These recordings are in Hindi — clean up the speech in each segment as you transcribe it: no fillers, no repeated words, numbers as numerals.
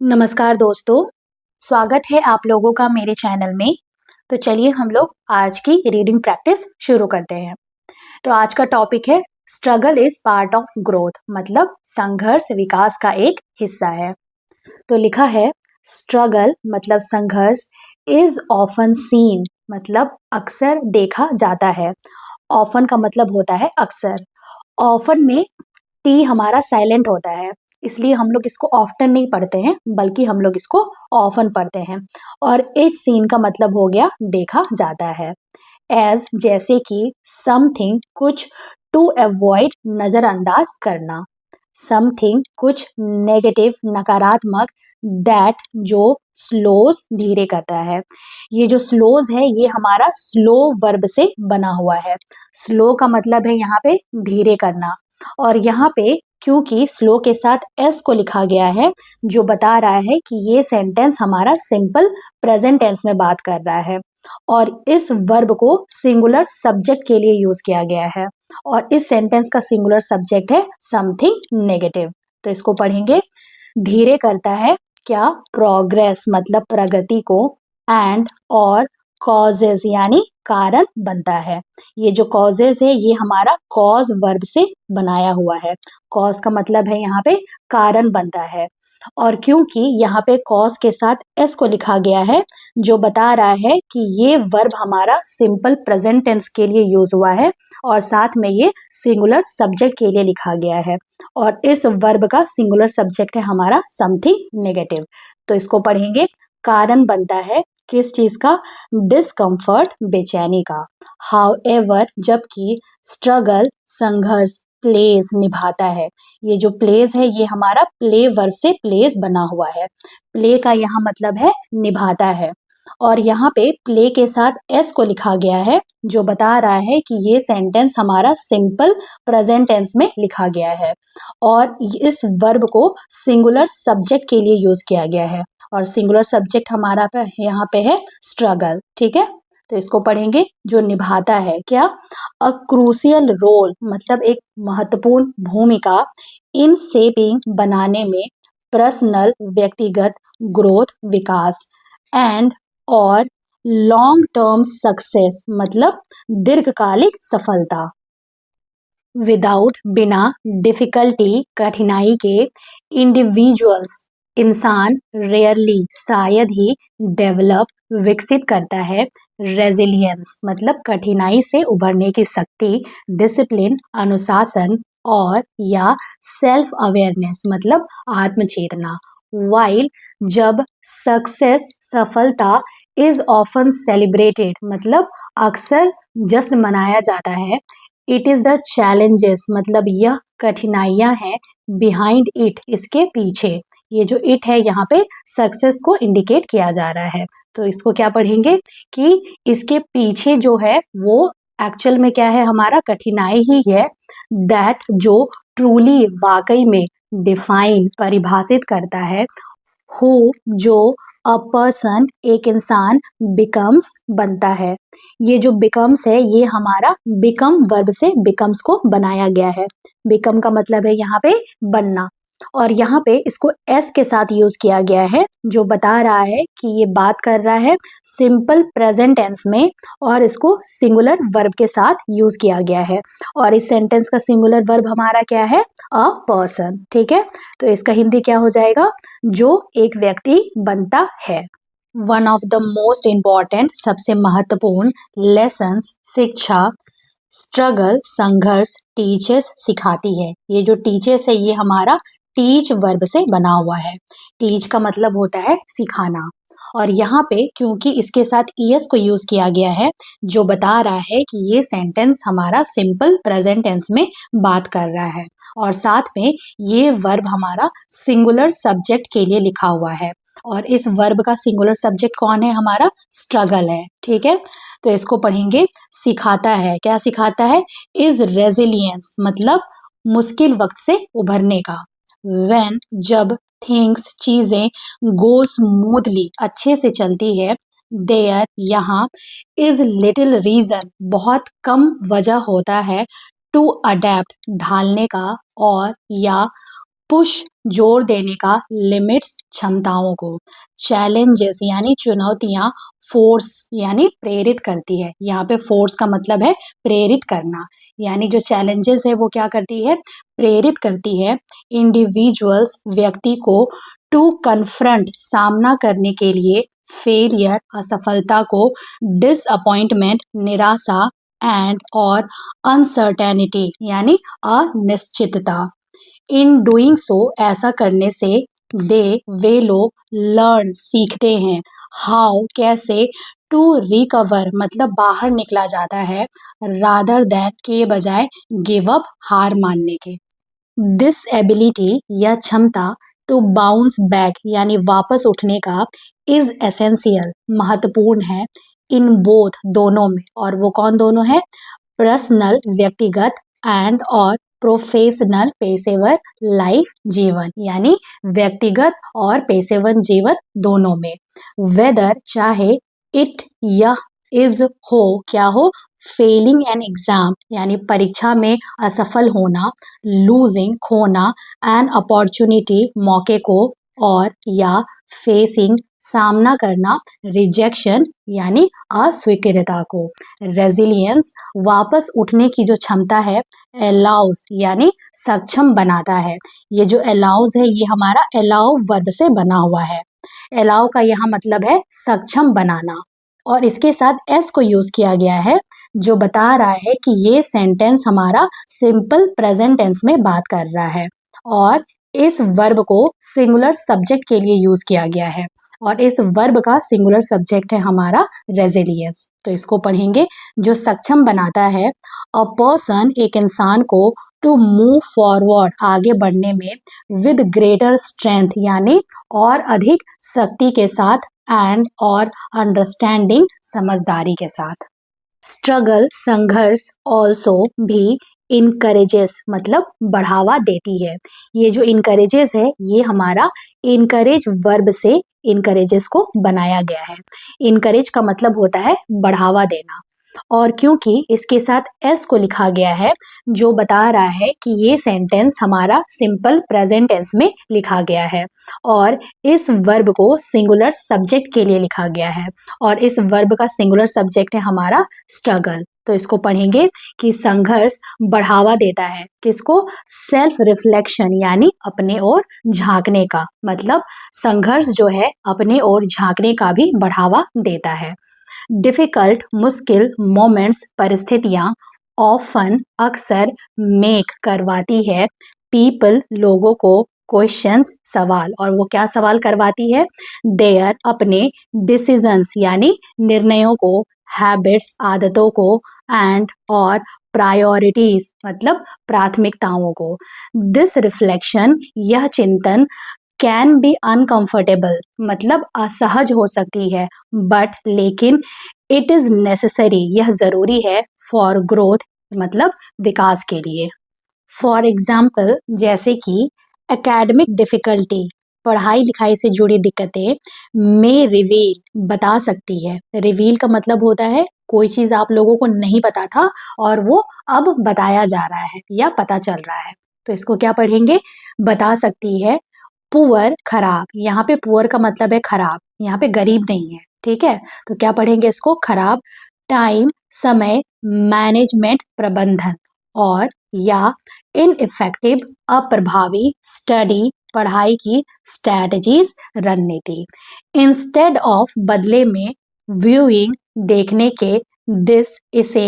नमस्कार दोस्तों, स्वागत है आप लोगों का मेरे चैनल में। तो चलिए हम लोग आज की रीडिंग प्रैक्टिस शुरू करते हैं। तो आज का टॉपिक है struggle is part of growth, मतलब संघर्ष विकास का एक हिस्सा है। तो लिखा है स्ट्रगल मतलब संघर्ष, इज ऑफन सीन मतलब अक्सर देखा जाता है। ऑफन का मतलब होता है अक्सर। ऑफन में टी हमारा साइलेंट होता है, इसलिए हम लोग इसको ऑफ्टन नहीं पढ़ते हैं, बल्कि हम लोग इसको ऑफन पढ़ते हैं। और इस सीन का मतलब हो गया देखा जाता है। एज जैसे कि समथिंग कुछ, टू अवॉइड नजरअंदाज करना। समथिंग कुछ नेगेटिव नकारात्मक, दैट जो स्लोज धीरे करता है। ये जो स्लोज है ये हमारा स्लो वर्ब से बना हुआ है। स्लो का मतलब है यहाँ पे धीरे करना, और यहाँ पे क्योंकि स्लो के साथ एस को लिखा गया है, जो बता रहा है कि ये सेंटेंस हमारा सिंपल प्रेजेंट टेंस में बात कर रहा है, और इस वर्ब को सिंगुलर सब्जेक्ट के लिए यूज किया गया है, और इस सेंटेंस का सिंगुलर सब्जेक्ट है समथिंग नेगेटिव। तो इसको पढ़ेंगे। धीरे करता है क्या? प्रोग्रेस मतलब प्रगति को, एंड और कॉजेज यानी कारण बनता है। ये जो कॉजेज है ये हमारा कॉज वर्ब से बनाया हुआ है। कॉज का मतलब है यहाँ पे कारण बनता है, और क्योंकि यहाँ पे कॉज के साथ एस को लिखा गया है, जो बता रहा है कि ये वर्ब हमारा सिंपल प्रेजेंट टेंस के लिए यूज हुआ है, और साथ में ये सिंगुलर सब्जेक्ट के लिए लिखा गया है, और इस वर्ब का सिंगुलर सब्जेक्ट है हमारा समथिंग नेगेटिव। तो इसको पढ़ेंगे। कारण बनता है किस चीज का? डिस्कम्फर्ट बेचैनी का। हाउएवर जबकि, स्ट्रगल संघर्ष, प्लेज निभाता है। ये जो प्लेज है ये हमारा प्ले वर्ब से प्लेज बना हुआ है। प्ले का यहाँ मतलब है निभाता है, और यहाँ पे प्ले के साथ एस को लिखा गया है, जो बता रहा है कि ये सेंटेंस हमारा सिंपल प्रेजेंट टेंस में लिखा गया है, और इस वर्ब को सिंगुलर सब्जेक्ट के लिए यूज किया गया है, और सिंगुलर सब्जेक्ट हमारा पे यहाँ पे है स्ट्रगल। ठीक है, तो इसको पढ़ेंगे। जो निभाता है क्या? अ क्रूशियल रोल मतलब एक महत्वपूर्ण भूमिका, इन शेपिंग बनाने में, पर्सनल व्यक्तिगत ग्रोथ विकास, एंड और लॉन्ग टर्म सक्सेस मतलब दीर्घकालिक सफलता। विदाउट बिना, डिफिकल्टी कठिनाई के, इंडिविजुअल्स इंसान, रेयरली शायद ही, डेवलप विकसित करता है, रेजिलियंस मतलब कठिनाई से उभरने की शक्ति, डिसिप्लिन अनुशासन, और या सेल्फ अवेयरनेस मतलब आत्मचेतना। वाइल जब, सक्सेस सफलता, इज ऑफन सेलिब्रेटेड मतलब अक्सर जश्न मनाया जाता है, इट इज द चैलेंजेस मतलब यह कठिनाइयां हैं, बिहाइंड इट इसके पीछे। ये जो इट है यहाँ पे सक्सेस को इंडिकेट किया जा रहा है। तो इसको क्या पढ़ेंगे कि इसके पीछे जो है वो एक्चुअल में क्या है? हमारा कठिनाई ही है, दैट जो ट्रूली वाकई में, डिफाइन परिभाषित करता है, हु जो, अ पर्सन एक इंसान, बिकम्स बनता है। ये जो बिकम्स है ये हमारा बिकम वर्ब से बिकम्स को बनाया गया है। बिकम का मतलब है यहाँ पे बनना, और यहाँ पे इसको एस के साथ यूज किया गया है, जो बता रहा है कि ये बात कर रहा है सिंपल प्रेजेंट टेंस में, और इसको सिंगुलर वर्ब के साथ यूज किया गया है, और इस सेंटेंस का सिंगुलर वर्ब हमारा क्या है? A person. ठीक है, तो इसका हिंदी क्या हो जाएगा? जो एक व्यक्ति बनता है। One of the most important सबसे महत्वपूर्ण लेसन्स शिक्षा, स्ट्रगल संघर्ष, टीचेस सिखाती है। ये जो टीचेस है ये हमारा टीच वर्ब से बना हुआ है। टीच का मतलब होता है सिखाना, और यहाँ पे क्योंकि इसके साथ ईएस को यूज किया गया है, जो बता रहा है कि ये सेंटेंस हमारा सिंपल प्रेजेंट टेंस में बात कर रहा है, और साथ में ये वर्ब हमारा सिंगुलर सब्जेक्ट के लिए लिखा हुआ है, और इस वर्ब का सिंगुलर सब्जेक्ट कौन है? हमारा स्ट्रगल है। ठीक है, तो इसको पढ़ेंगे। सिखाता है, क्या सिखाता है? इज रेजिलियंस मतलब मुश्किल वक्त से उभरने का। व्हेन जब, थिंग्स चीजें, गो स्मूथली अच्छे से चलती है, देयर यहाँ, इज लिटिल रीजन बहुत कम वजह होता है, टू अडेप्ट ढालने का, और या पुश जोर देने का लिमिट्स क्षमताओं को, चैलेंजेस यानी चुनौतियां फोर्स यानी प्रेरित करती है। यहाँ पे फोर्स का मतलब है प्रेरित करना, यानी जो चैलेंजेस है वो क्या करती है, प्रेरित करती है इंडिविजुअल्स व्यक्ति को टू कन्फ्रंट सामना करने के लिए फेलियर असफलता को, डिसअपॉइंटमेंट निराशा, एंड और अनसर्टेनिटी यानी अनिश्चितता। इन डूइंग सो ऐसा करने से दे वे लोग लर्न सीखते हैं, हाउ कैसे, टू रिकवर मतलब बाहर निकला जाता है, रादर दैन के बजाय गिव अप हार मानने के। दिस एबिलिटी या क्षमता टू बाउंस बैक यानी वापस उठने का इज एसेंशियल महत्वपूर्ण है इन बोथ दोनों में, और वो कौन दोनों है, पर्सनल व्यक्तिगत एंड और प्रोफेशनल पेशेवर लाइफ जीवन यानी व्यक्तिगत और पेशेवर जीवन दोनों में। वेदर चाहे इट यह इज हो क्या हो, फेलिंग एन एग्जाम यानी परीक्षा में असफल होना, लूजिंग खोना एन अपॉर्चुनिटी मौके को, और या फेसिंग सामना करना रिजेक्शन यानी अस्वीकृता को। रेजिलियंस वापस उठने की जो क्षमता है, अलाउज यानी सक्षम बनाता है। ये जो अलाउज है ये हमारा अलाउ वर्ब से बना हुआ है। अलाउ का यहाँ मतलब है सक्षम बनाना, और इसके साथ एस को यूज किया गया है जो बता रहा है कि ये सेंटेंस हमारा सिंपल प्रेजेंट टेंस में बात कर रहा है, और इस वर्ब को सिंगुलर सब्जेक्ट के लिए यूज किया गया है, और इस वर्ब का सिंगुलर सब्जेक्ट है हमारा रेजिलियंस। तो इसको पढ़ेंगे, जो सक्षम बनाता है अ पर्सन एक इंसान को टू मूव फॉरवर्ड आगे बढ़ने में विद ग्रेटर स्ट्रेंथ यानी और अधिक शक्ति के साथ, एंड और अंडरस्टैंडिंग समझदारी के साथ। स्ट्रगल संघर्ष ऑल्सो भी इनकरेजेस मतलब बढ़ावा देती है। ये जो इनकरेजेस है ये हमारा इनकरेज वर्ब से इनकरेजेस को बनाया गया है। इनकरेज का मतलब होता है बढ़ावा देना, और क्योंकि इसके साथ एस को लिखा गया है जो बता रहा है कि ये सेंटेंस हमारा सिंपल प्रेजेंट टेंस में लिखा गया है, और इस वर्ब को सिंगुलर सब्जेक्ट के लिए लिखा गया है, और इस वर्ब का सिंगुलर सब्जेक्ट है हमारा स्ट्रगल। तो इसको पढ़ेंगे कि संघर्ष बढ़ावा देता है किसको, सेल्फ रिफ्लेक्शन यानी अपने ओर झांकने का, मतलब संघर्ष जो है अपने ओर झांकने का भी बढ़ावा देता है। डिफिकल्ट मुश्किल मोमेंट्स परिस्थितियां ऑफन अक्सर मेक करवाती है पीपल लोगों को क्वेश्चंस सवाल, और वो क्या सवाल करवाती है, देयर अपने डिसीजंस यानी निर्णयों को, हैबिट्स आदतों को, एंड और प्रायोरिटीज मतलब प्राथमिकताओं को। दिस रिफ्लेक्शन यह चिंतन कैन बी अनकंफर्टेबल मतलब असहज हो सकती है, बट लेकिन इट इज नेसेसरी यह जरूरी है, फॉर ग्रोथ मतलब विकास के लिए। फॉर एग्जाम्पल जैसे कि एकेडमिक डिफिकल्टी पढ़ाई लिखाई से जुड़ी दिक्कतें में रिवील बता सकती है। रिवील का मतलब होता है कोई चीज आप लोगों को नहीं पता था और वो अब बताया जा रहा है या पता चल रहा है, तो इसको क्या पढ़ेंगे, बता सकती है। पुअर खराब, यहाँ पे पुअर का मतलब है खराब, यहाँ पे गरीब नहीं है, ठीक है, तो क्या पढ़ेंगे इसको, खराब। टाइम समय मैनेजमेंट प्रबंधन, और या इनइफेक्टिव अप्रभावी स्टडी पढ़ाई की स्ट्रेटजीज रणनीति। इंस्टेड ऑफ बदले में, व्यूइंग देखने के, दिस इसे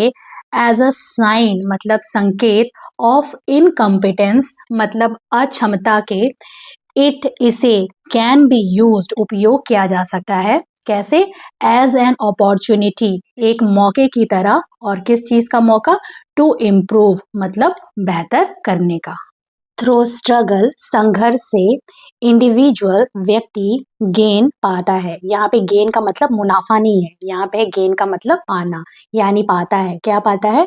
एज अ साइन मतलब संकेत, ऑफ इनकम्पिटेंस मतलब अक्षमता के, इट इसे कैन बी यूज्ड उपयोग किया जा सकता है, कैसे, एज एन अपॉर्चुनिटी एक मौके की तरह, और किस चीज का मौका, टू इम्प्रूव मतलब बेहतर करने का। थ्रू स्ट्रगल संघर्ष से इंडिविजुअल व्यक्ति गेन पाता है, यहाँ पे गेन का मतलब मुनाफा नहीं है, यहाँ पे गेन का मतलब पाना, यानी पाता है, क्या पाता है,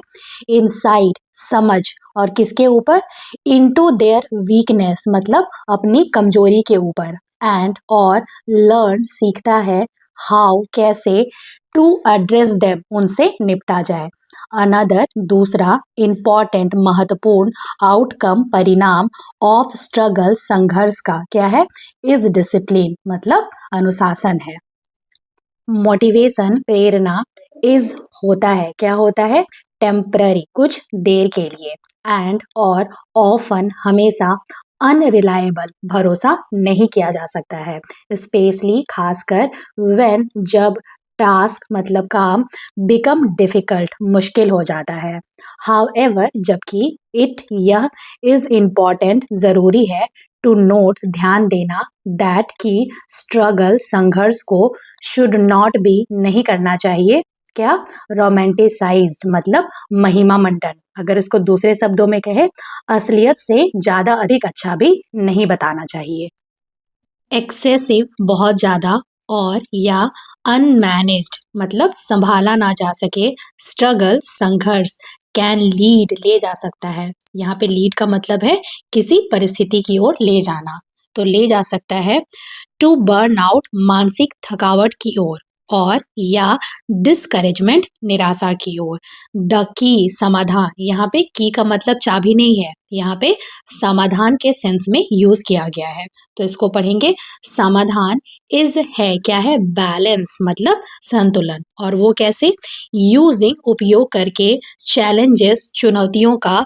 इनसाइट समझ, और किसके ऊपर, इनटू देयर वीकनेस मतलब अपनी कमजोरी के ऊपर, एंड और लर्न सीखता है, हाउ कैसे, टू एड्रेस देम उनसे निपटा जाए, अनदर दूसरा इम्पॉर्टेंट महत्वपूर्ण आउटकम परिणाम ऑफ स्ट्रगल संघर्ष का क्या है, इज डिसिप्लिन मतलब अनुशासन है। मोटिवेशन प्रेरणा इज होता है, क्या होता है, टेम्पररी कुछ देर के लिए, एंड और ऑफन हमेशा, अनरिलायबल भरोसा नहीं किया जा सकता है, स्पेशली खासकर व्हेन जब टास्क मतलब काम बिकम डिफिकल्ट मुश्किल हो जाता है। हाउएवर जबकि इट यह इज इम्पॉर्टेंट जरूरी है टू नोट ध्यान देना दैट की स्ट्रगल संघर्ष को शुड नॉट बी नहीं करना चाहिए, क्या, रोमांटिसाइज्ड मतलब महिमा मंडन, अगर इसको दूसरे शब्दों में कहे असलियत से ज्यादा अधिक अच्छा भी नहीं बताना चाहिए। एक्सेसिव बहुत ज्यादा, और या अनमैनेज्ड मतलब संभाला ना जा सके, स्ट्रगल संघर्ष कैन लीड ले जा सकता है, यहाँ पे लीड का मतलब है किसी परिस्थिति की ओर ले जाना, तो ले जा सकता है टू बर्न आउट मानसिक थकावट की ओर, और या डिस्करेजमेंट निराशा की ओर। द की समाधान, यहाँ पे की का मतलब चाबी नहीं है, यहाँ पे समाधान के सेंस में यूज किया गया है, तो इसको पढ़ेंगे। समाधान इज है, क्या है, बैलेंस मतलब संतुलन, और वो कैसे, यूजिंग उपयोग करके, चैलेंजेस चुनौतियों का,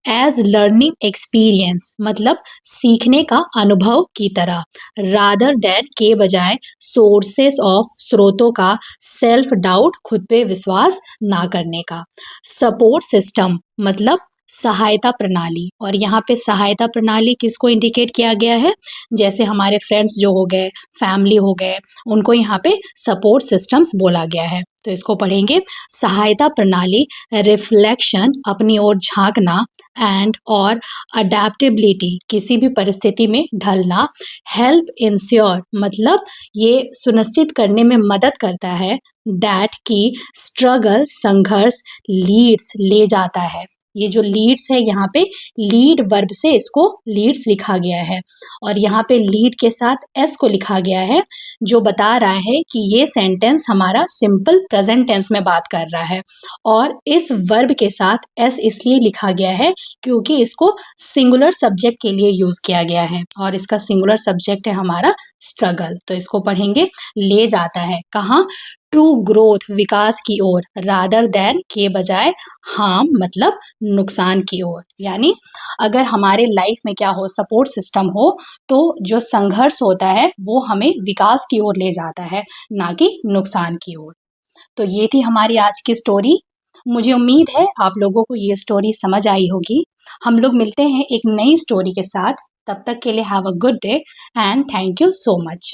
एज लर्निंग एक्सपीरियंस मतलब सीखने का अनुभव की तरह, रादर देन के बजाय, सोर्सेस ऑफ स्रोतों का, सेल्फ डाउट खुद पे विश्वास ना करने का, सपोर्ट सिस्टम मतलब सहायता प्रणाली, और यहाँ पे सहायता प्रणाली किसको इंडिकेट किया गया है, जैसे हमारे फ्रेंड्स जो हो गए, फैमिली हो गए, उनको यहाँ पे सपोर्ट सिस्टम्स बोला गया है, तो इसको पढ़ेंगे। सहायता प्रणाली रिफ्लेक्शन अपनी ओर झांकना, एंड और अडेप्टेबिलिटी किसी भी परिस्थिति में ढलना, हेल्प इंश्योर मतलब ये सुनिश्चित करने में मदद करता है दैट की स्ट्रगल संघर्ष लीड्स ले जाता है, ये जो लीड्स है यहाँ पे लीड वर्ब से इसको लीड्स लिखा गया है, और यहाँ पे लीड के साथ एस को लिखा गया है, जो बता रहा है कि ये सेंटेंस हमारा सिंपल प्रेजेंट टेंस में बात कर रहा है, और इस वर्ब के साथ एस इसलिए लिखा गया है क्योंकि इसको सिंगुलर सब्जेक्ट के लिए यूज किया गया है, और इसका सिंगुलर सब्जेक्ट है हमारा स्ट्रगल, तो इसको पढ़ेंगे। ले जाता है कहाँ, टू ग्रोथ विकास की ओर, रादर देन के बजाय, हार्म मतलब नुकसान की ओर, यानी अगर हमारे लाइफ में क्या हो, सपोर्ट सिस्टम हो, तो जो संघर्ष होता है वो हमें विकास की ओर ले जाता है, ना कि नुकसान की ओर। तो ये थी हमारी आज की स्टोरी। मुझे उम्मीद है आप लोगों को ये स्टोरी समझ आई होगी। हम लोग मिलते हैं एक नई स्टोरी के साथ, तब तक के लिए have a good day and thank you so much.